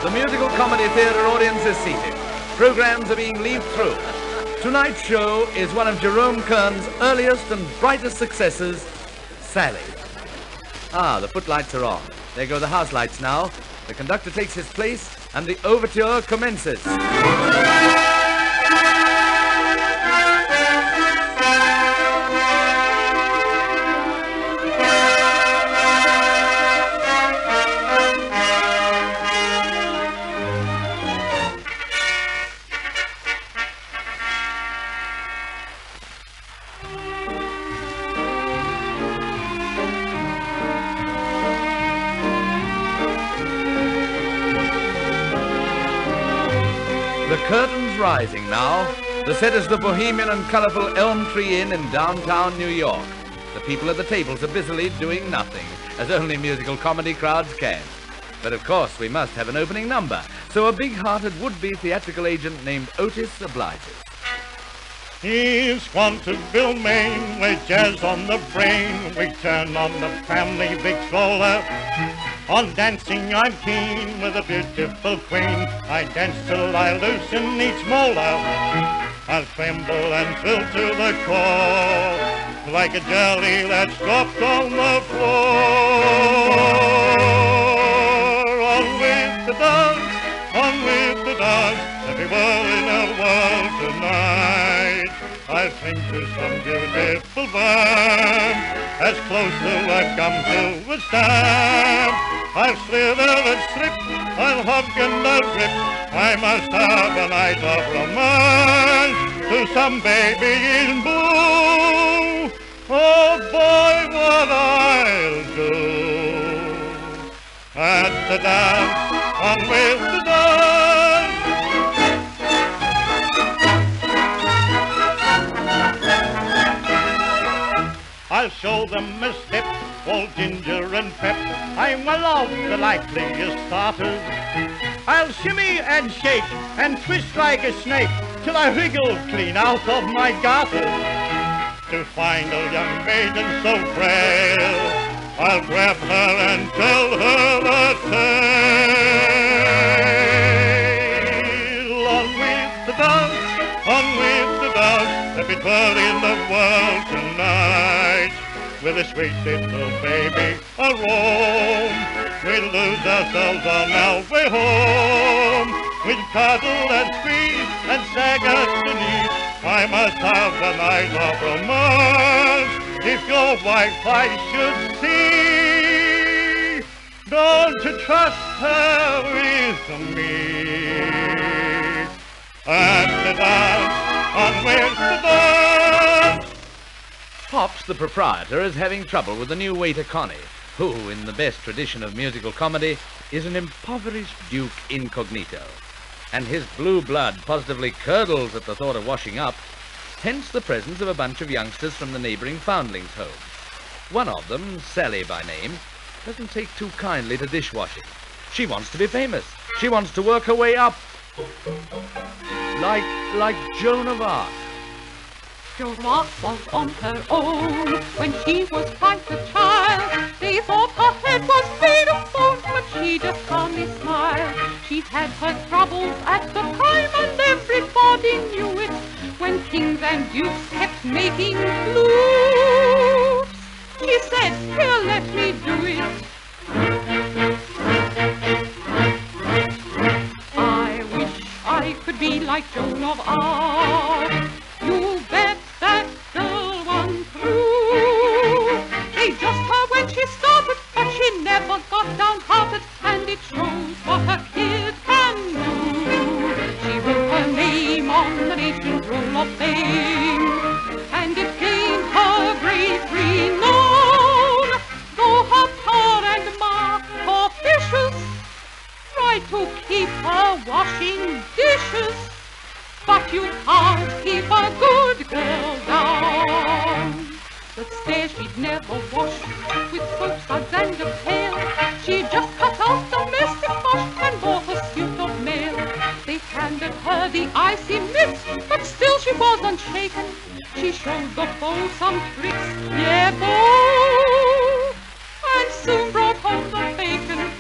The musical comedy theatre audience is seated. Programs are being leafed through. Tonight's show is one of Jerome Kern's earliest and brightest successes, Sally. Ah, the footlights are on. There go the house lights now. The conductor takes his place and the overture commences. The curtain's rising now. The set is the bohemian and colorful Elm Tree Inn in downtown New York. The people at the tables are busily doing nothing, as only musical comedy crowds can. But of course, we must have an opening number, so a big-hearted would-be theatrical agent named Otis obliges. Here's Squanterville, Maine, with jazz on the brain. We turn on the family Victrola. On dancing I'm keen with a beautiful queen. I dance till I loosen each molar. I'll tremble and thrill to the call, like a jelly that's dropped on the floor. On with the dance, on with the dance, everywhere in the world tonight. I'll sing to some beautiful vamp, as close as I've come to a stamp. I'll slither and slip, I'll hug and I'll grip. I must have a night of romance to some baby in blue. Oh boy, what I'll do at the dance, on with the dance. I'll show them a step, all ginger and pep. I'm well of the likeliest starters. I'll shimmy and shake and twist like a snake till I wriggle clean out of my garters. To find a young maiden so frail, I'll grab her and tell her the tale. On with the dance, on with the dance, every bird in the world tonight. With a sweet little baby a-roam, we'll lose ourselves on our way home. We'll cuddle and squeeze and sag at the knees. I must have the night of romance. If your wife I should see, don't you trust her with me. At the dance, on with the dance. Pops, the proprietor, is having trouble with the new waiter Connie, who, in the best tradition of musical comedy, is an impoverished duke incognito. And his blue blood positively curdles at the thought of washing up, hence the presence of a bunch of youngsters from the neighboring foundlings' home. One of them, Sally by name, doesn't take too kindly to dishwashing. She wants to be famous. She wants to work her way up. Like Joan of Arc. Joan of Arc was on her own when she was quite a child. They thought her head was made of bone, but she just calmly smiled. She had her troubles at the time, and everybody knew it, when kings and dukes kept making flukes. She said, "Here, let me do it." I wish I could be like Joan of Arc. You bet that girl won through. They just her when she started, but she never got downhearted, and it shows what a kid can do. She wrote her name on the nation's roll of fame, and it gained her great renown. Though her pa and ma, officials, tried to keep her washing dishes, but you can't keep a good girl down. The stairs she'd never wash with soap, suds and a pail. She just cut out domestic wash and bought a suit of mail. They handed her the icy mitts, but still she was unshaken. She showed the beau some tricks, yeah, beau, and soon brought home the bacon.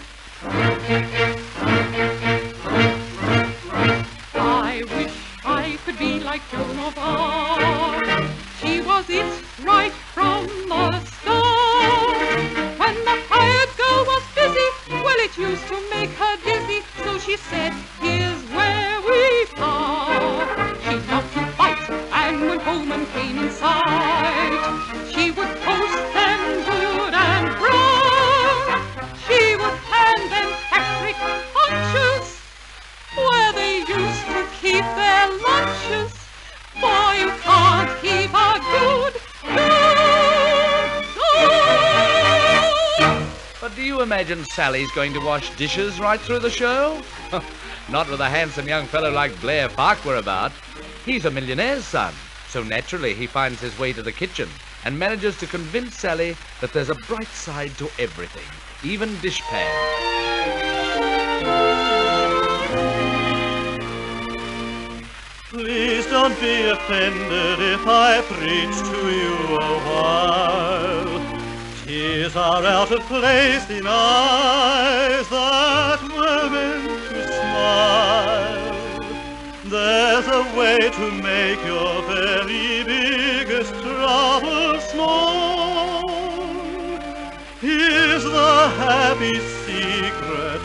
used to make her dizzy, so she said, here's where we are. She loved to fight, and when home and came in sight, she would toast them good and brown. She would hand them factory punches, where they used to keep their lunches. For you can't keep a good dog. But do you imagine Sally's going to wash dishes right through the show? Not with a handsome young fellow like Blair Farquhar about. He's a millionaire's son, so naturally he finds his way to the kitchen and manages to convince Sally that there's a bright side to everything, even dishpan. Please don't be offended if I preach to you a while. Tears are out of place in eyes that were meant to smile. There's a way to make your very biggest trouble small. Here's the happy secret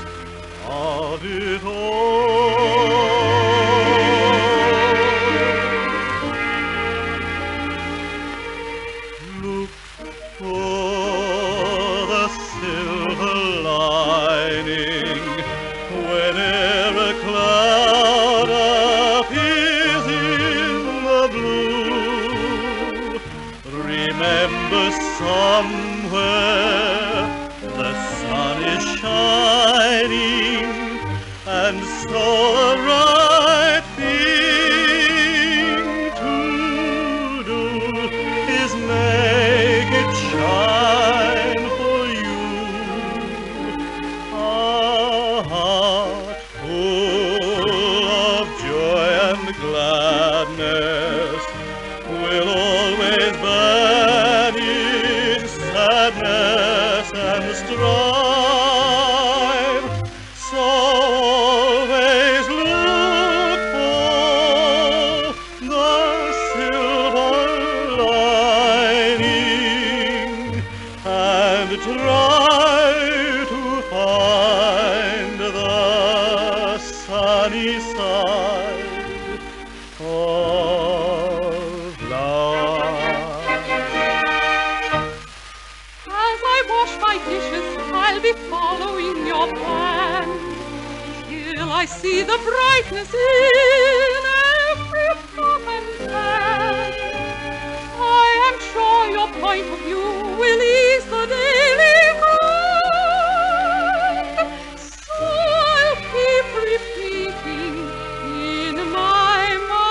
of it all. Somewhere the sun is shining, and so the right thing to do is make it shine for you. A heart full of joy and gladness will always banish sadness and strife. So always look for the silver lining and try to find the sunny side of life. As I wash my dishes, I'll be following your plan, till I see the brightness in every pot and pan. I am sure your point of view will ease the daily grind, so I'll keep repeating in my mind.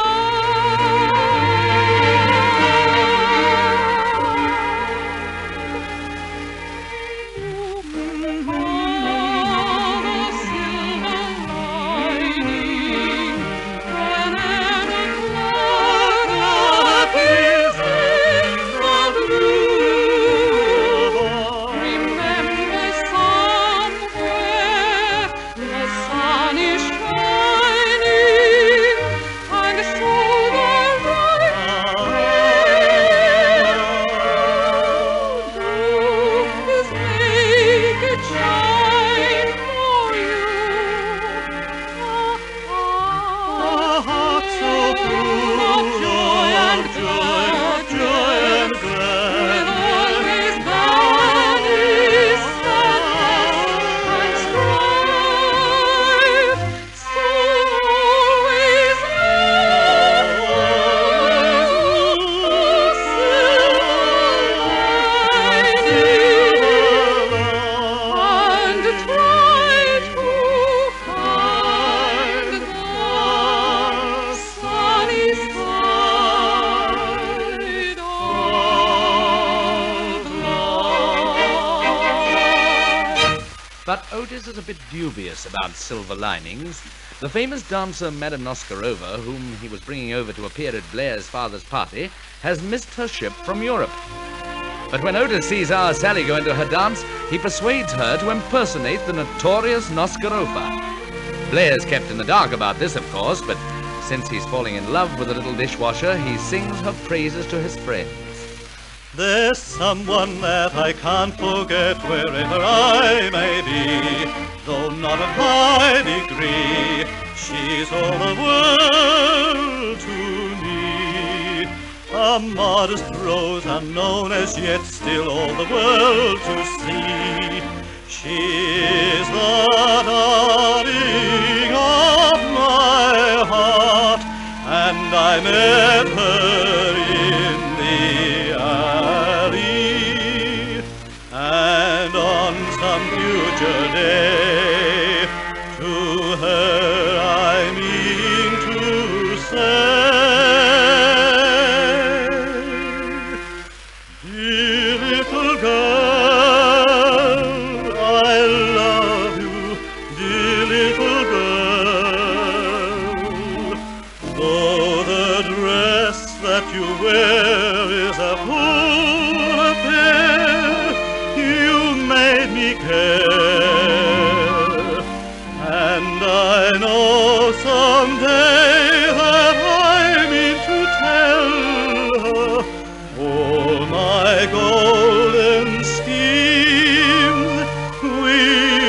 But Otis is a bit dubious about silver linings. The famous dancer Madame Noskarova, whom he was bringing over to appear at Blair's father's party, has missed her ship from Europe. But when Otis sees our Sally go into her dance, he persuades her to impersonate the notorious Noskarova. Blair's kept in the dark about this, of course, but since he's falling in love with the little dishwasher, he sings her praises to his friends. There's someone that I can't forget wherever I may be, though not of high degree. She's all the world to me. A modest rose unknown as yet, still all the world to see. She's the darling of my heart, and I met her in the alley, and on some future day to her I mean to say, dear little girl, I love you, dear little girl. Though the dress that you wear is a full affair, you made me care. And I know someday that I mean to tell her all my golden schemes. We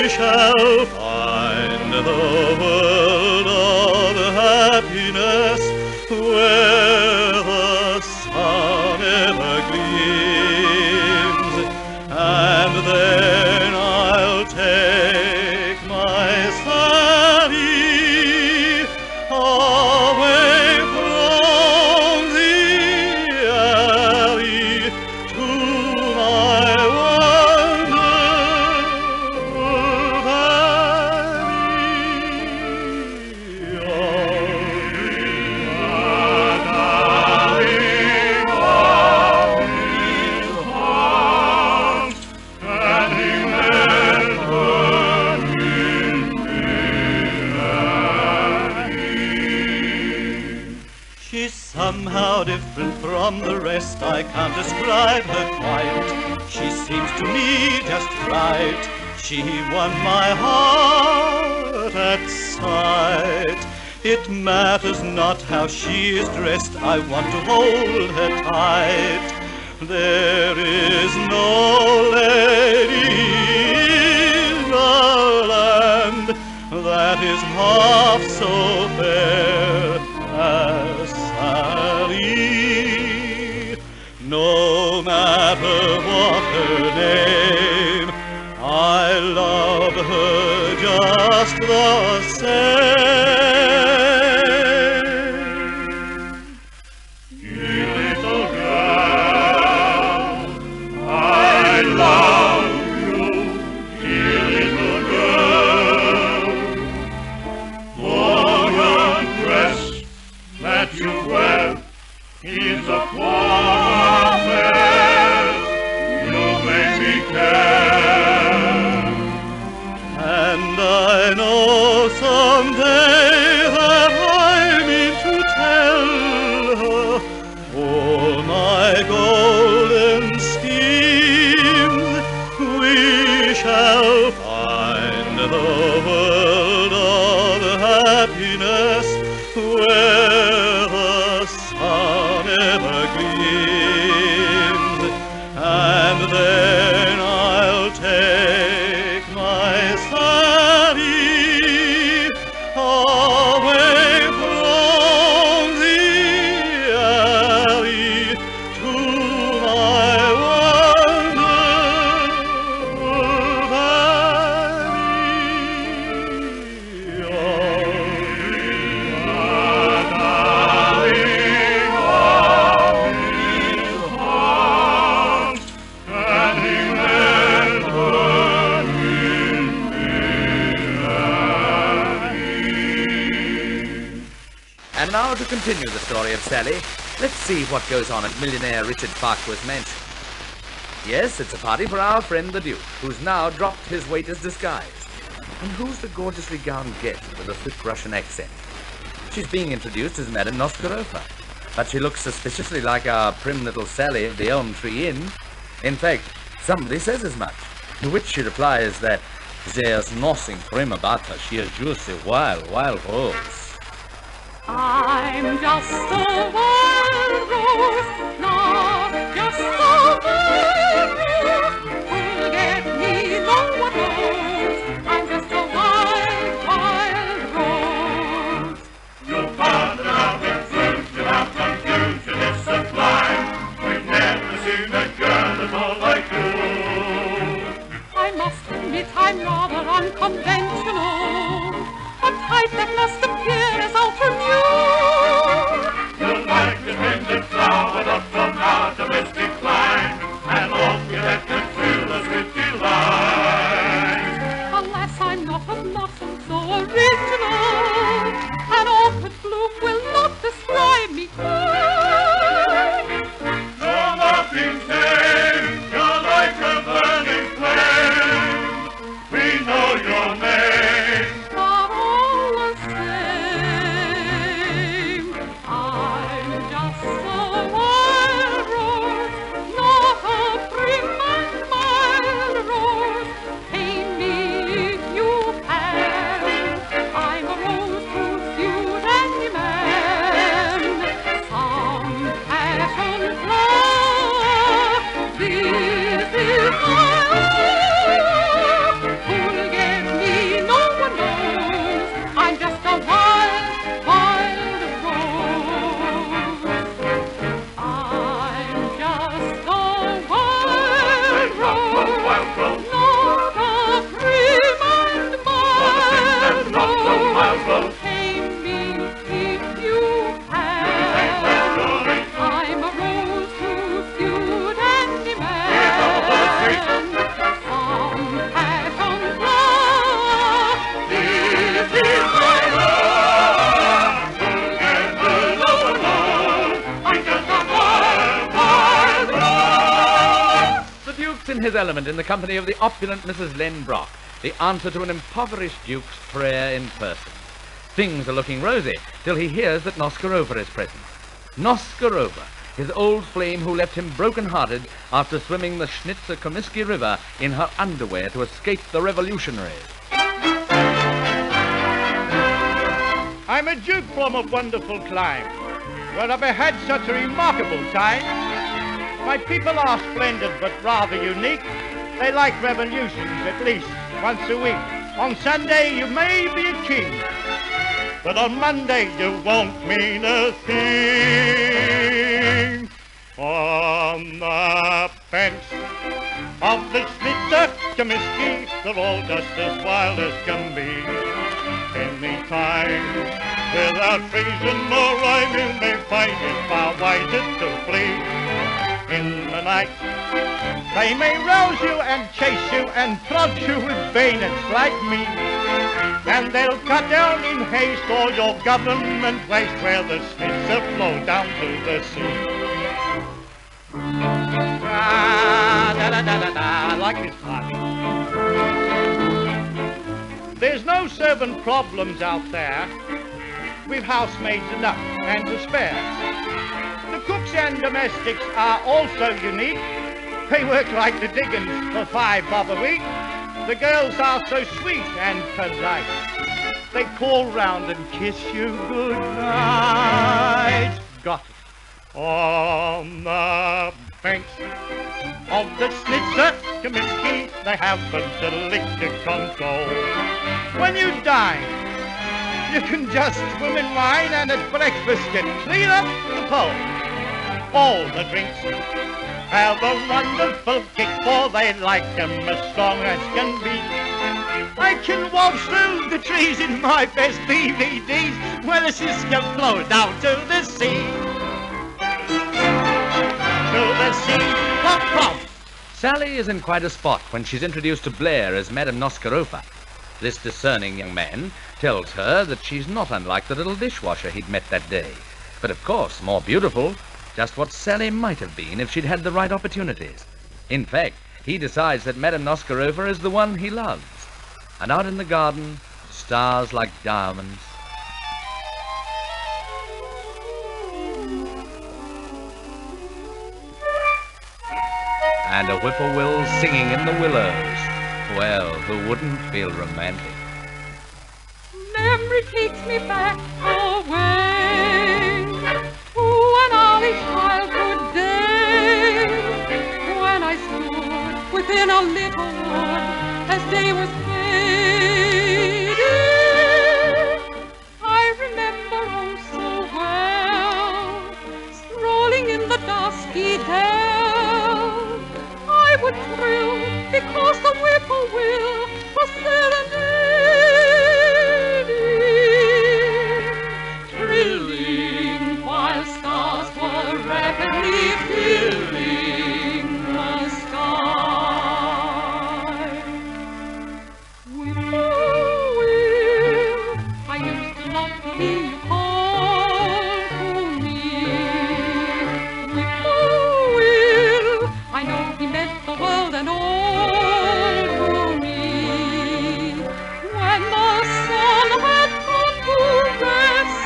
shall find the world of happiness where the sun ever gleams. And then I'll take my Sally away from the alley to my wonderful She's somehow different from the rest. I can't describe her quite. She seems to me just right. She won my heart at sight. It matters not how she is dressed, I want to hold her tight. There is no lady in the land that is half so fair as Sally. No matter what her name, I love her just the same. Dear little girl, I love you, dear little girl. For your dress that you wear is a poor affair. You make me care. And I know someday that I mean to tell her all my golden schemes. We shall find the world of happiness where the sun ever gleams. And then I'll take my Sally away from the alley to my wonderful And now to continue the story of Sally, let's see what goes on at millionaire Richard Farquhar's mansion. Yes, it's a party for our friend the Duke, who's now dropped his waiter's disguise. And who's the gorgeously gowned guest with a thick Russian accent? She's being introduced as Madame Nostrofa, but she looks suspiciously like our prim little Sally of the Elm Tree Inn. In fact, somebody says as much, to which she replies that there's nothing prim about her. She is just a wild, wild rose. I'm just a wild rose, not just just so very who'll get me, no one knows. I'm just a wild, wild rose. You'll find that our confusion, our confusion is sublime. We've never seen a girl at all like you. I must admit I'm rather unconventional, a type that must appear as ultra new. You're like a tender flower up from our domestic line, an opulent that fill us with delight. Alas, I'm not of muscle so original, an orchid bloom will not describe me quite. You're nothing tame, you're like a burning flame. We know your name. Are all the same. I'm just a wild rose, not a prim and mild rose. Tame me if you can. I'm a rose to suit any man. Some passion flower, this is my own. Who'll get me, no one knows. I'm just a wild, wild rose. I'm just a wild rose, not a prim and mild rose. Tame me if you can. I'm a rose to suit any man. Some passion flower, this is my love. Who'll get me, no one knows. I'm just a wild, wild rose. The Duke's in his element in the company of the opulent Mrs. Len Brock, the answer to an impoverished Duke's prayer in person. Things are looking rosy till he hears that Noscarova is present. Noscarova, his old flame who left him broken-hearted after swimming the Schnitzer-Comiskey River in her underwear to escape the revolutionaries. I'm a duke from a wonderful clime, where I've had such a remarkable time. My people are splendid but rather unique. They like revolutions at least once a week. On Sunday you may be a king, but on Monday you won't mean a thing. On the bench of the Schnitzer-Comiskey, they're all just as wild as can be. Any time, without reason or rhyme, you may find it far wiser to flee. In the night, they may rouse you and chase you and prod you with bayonets like me. And they'll cut down in haste all your government waste where the Schnitzer flow down to the sea. I like this part. There's no servant problems out there. We've housemaids enough and to spare. The cooks and domestics are also unique. They work like the diggins for $5 a week. The girls are so sweet and polite. They call round and kiss you good night. Got it. On the bench of the Schnitzer-Comiskey, they haven't a lick to control. When you dine, you can just swim in wine, and at breakfast get clean up the pole. All the drinks have a wonderful kick, for they like them as strong as can be. I can waltz through the trees in my best DVDs, where the Cisco flows down to the sea. To the sea, pop, pop. Sally is in quite a spot when she's introduced to Blair as Madame Noscarova. This discerning young man tells her that she's not unlike the little dishwasher he'd met that day, but of course more beautiful, just what Sally might have been if she'd had the right opportunities. In fact, he decides that Madame Noscarova is the one he loves. And out in the garden, stars like diamonds. And a whippoorwill singing in the willows. Well, who wouldn't feel romantic? Memory takes me back away to an early childhood day. within a little wood as day was fading. I remember oh so well, strolling in the dusky dell. I would thrill because the whippoorwill was serenading, thrilling while stars were rapidly filling the sky. Whippoorwill, I used to love to hear you call to me. Whippoorwill, I know he meant the world and all to me. When the sun had gone to rest,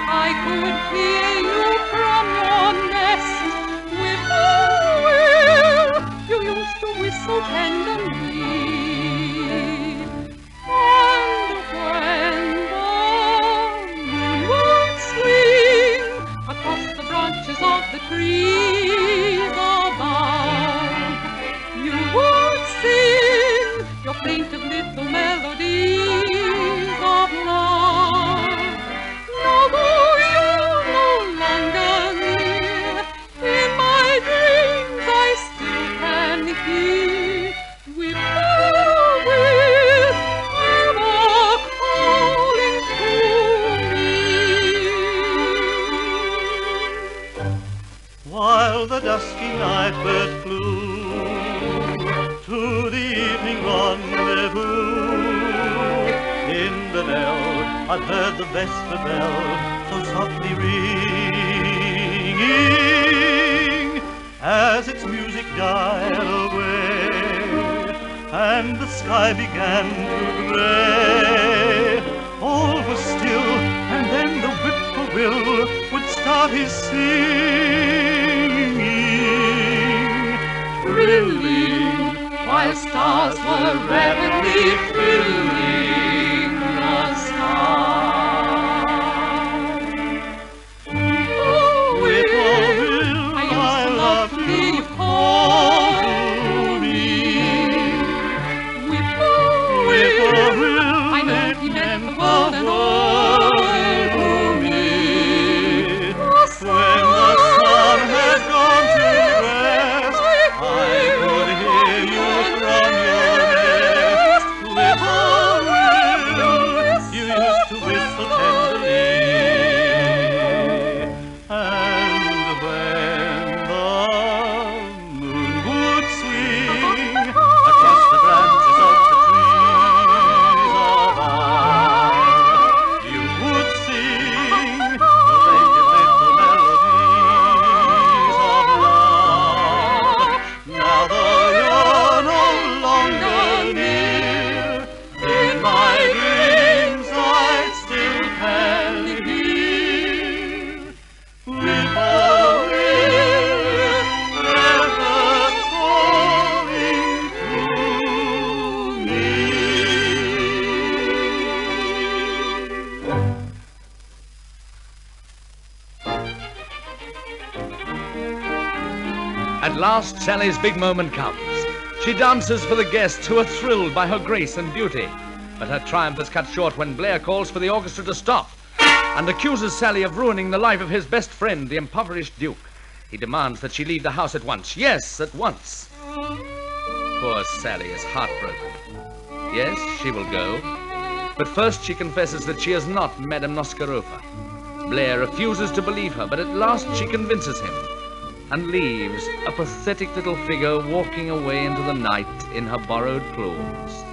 I could hear you from your nest. Whippoorwill, you used to whistle tenderly. And when the moon would swing across the branches of the trees above, you would sing your plaintive little melodies of love. Now though you're no longer near, in my dreams I still can hear whippoorwill ever calling to me. While the dusky night bird flew to the evening rendezvous, in the dell I've heard the vesper bell so softly ringing, as its music died away and the sky began to gray. All was still, and then the whippoorwill would start his singing, thrilling while stars were rapidly filling the sky. Whippoorwill, I love to hear you call to me. Whippoorwill, I know he meant the world and all to me. When the sun had gone to rest, I could hear you from your nest. Whippoorwill, you used to whistle tenderly. And when the moon would swing across the branches of the trees above, you would sing your plaintive little melodies of love. Now though you're no longer near, in my dreams I still can hear whippoorwill ever calling to me. At last, Sally's big moment comes. She dances for the guests who are thrilled by her grace and beauty. But her triumph is cut short when Blair calls for the orchestra to stop and accuses Sally of ruining the life of his best friend, the impoverished Duke. He demands that she leave the house at once. Yes, at once. Poor Sally is heartbroken. Yes, she will go. But first she confesses that she is not Madame Noscarova. Blair refuses to believe her, but at last she convinces him and leaves a pathetic little figure walking away into the night in her borrowed clothes.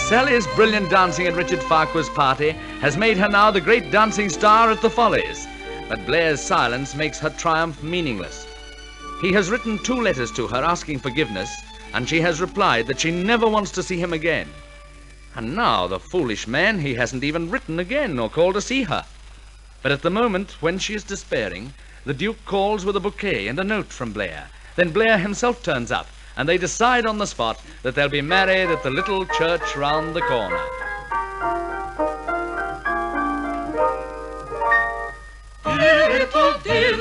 Sally's brilliant dancing at Richard Farquhar's party has made her now the great dancing star at the Follies. But Blair's silence makes her triumph meaningless. He has written 2 letters to her asking forgiveness, and she has replied that she never wants to see him again. And now, the foolish man, he hasn't even written again or called to see her. But at the moment when she is despairing, the Duke calls with a bouquet and a note from Blair. Then Blair himself turns up, and they decide on the spot that they'll be married at the little church round the corner. Dear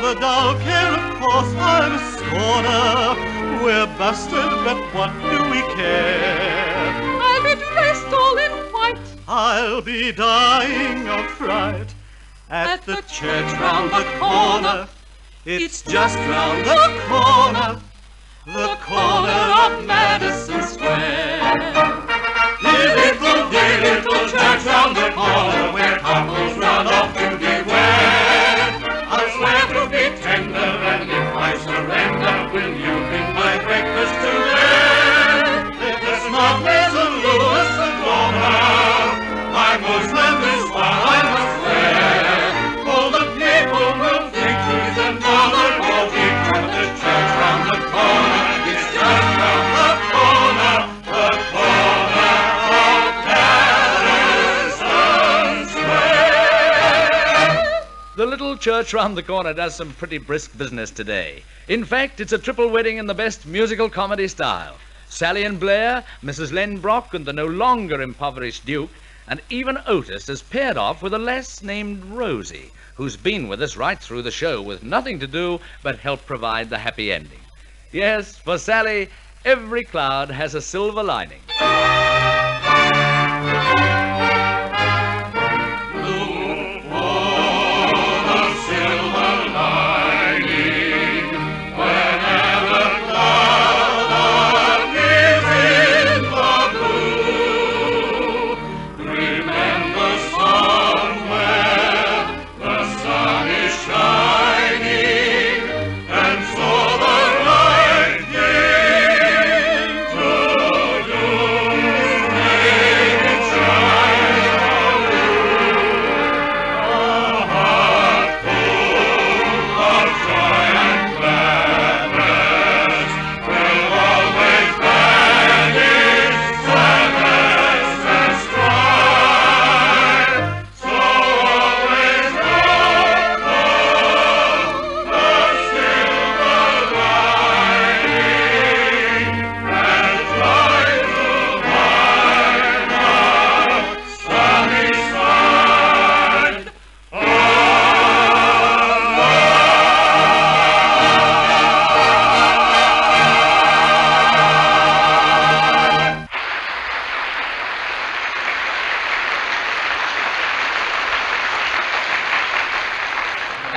never dull care, of course, I'm a scorner. We're busted, but what do we care? I'll be dressed all in white. I'll be dying of fright. At the church round the corner, it's just round the corner of Madison Square. Dear little church round the corner, where couples run off to be wed. I'll swear to be tender, and if I surrender, will you bring my breakfast to bed? If there's not Mr. Lewis and Lorna, my Muslim is what I must wear. All the people will think he's another bogey from the church round the corner. It's just round the corner of Madison Square. The little church round the corner does some pretty brisk business today. In fact, it's a triple wedding in the best musical comedy style. Sally and Blair, Mrs. Len Brock and the no longer impoverished Duke, and even Otis is paired off with a lass named Rosie, who's been with us right through the show with nothing to do but help provide the happy ending. Yes, for Sally, every cloud has a silver lining.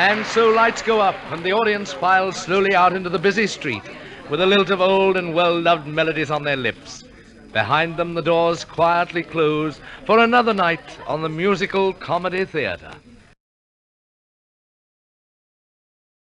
And so lights go up, and the audience files slowly out into the busy street, with a lilt of old and well-loved melodies on their lips. Behind them, the doors quietly close for another night on the musical comedy theater.